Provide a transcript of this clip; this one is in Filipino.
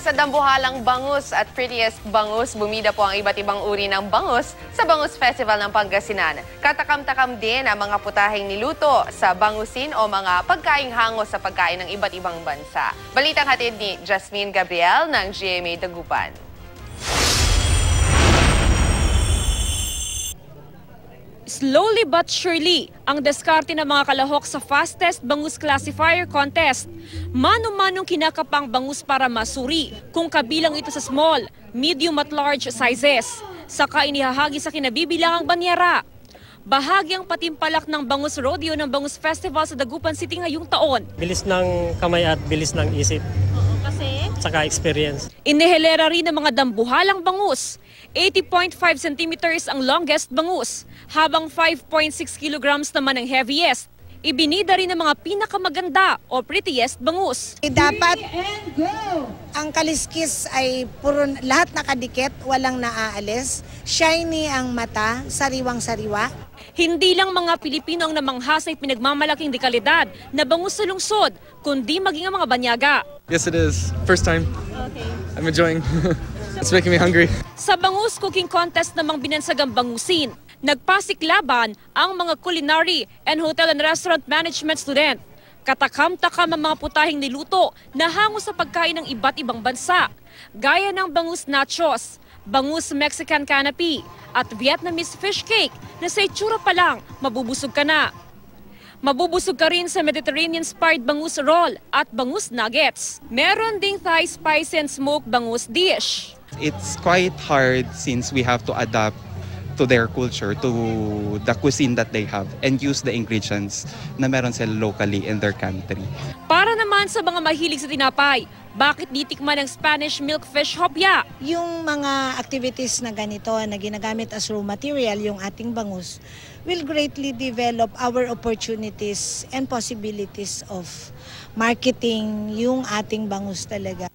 sa dambuhalang bangus at prettiest bangus, bumida po ang iba't ibang uri ng bangus sa Bangus Festival ng Pangasinan. Katakam-takam din ang mga putaheng niluto sa bangusin o mga pagkaing hango sa pagkain ng iba't ibang bansa. Balitang hatid ni Jasmine Gabriel ng GMA Dagupan. Slowly but surely, ang diskarte ng mga kalahok sa fastest bangus classifier contest. Mano-manong kinakapang bangus para masuri kung kabilang ito sa small, medium at large sizes. Saka inihahagi sa kinabibilangang banyera. Bahagi ang patimpalak ng Bangus Rodeo ng Bangus Festival sa Dagupan City ngayong taon. Bilis ng kamay at bilis ng isip. Kasi? Saka experience. Inihelera rin ng mga dambuhalang bangus. 80.5 centimeters ang longest bangus, habang 5.6 kilograms naman ang heaviest. Ibinida rin ng mga pinakamaganda o prettiest bangus. Dapat ang kaliskis ay puro, lahat nakadikit, walang naaalis. Shiny ang mata, sariwang-sariwa. Hindi lang mga Pilipino ang namanghasay pinagmamalaking dekalidad na bangus sa lungsod, kundi maging ang mga banyaga. Yes, it is. First time. Okay. I'm enjoying. It's making me hungry. Sa Bangus Cooking Contest namang binansagang bangusin, nagpasiklaban ang mga culinary and hotel and restaurant management student. Katakam-takam ang mga putahing niluto na hango sa pagkain ng iba't ibang bansa, gaya ng bangus nachos, bangus Mexican canapé at Vietnamese fish cake na sa itsura pa lang mabubusog ka na. Mabubusog ka rin sa Mediterranean-inspired bangus roll at bangus nuggets. Meron ding Thai spice and smoked bangus dish. It's quite hard since we have to adapt to their culture, to the cuisine that they have, and use the ingredients na meron sila locally in their country. Para naman sa mga mahilig sa tinapay, bakit di tikman ng Spanish milkfish hopya? Yung mga activities na ganito na ginagamit as raw material, yung ating bangus, will greatly develop our opportunities and possibilities of marketing yung ating bangus talaga.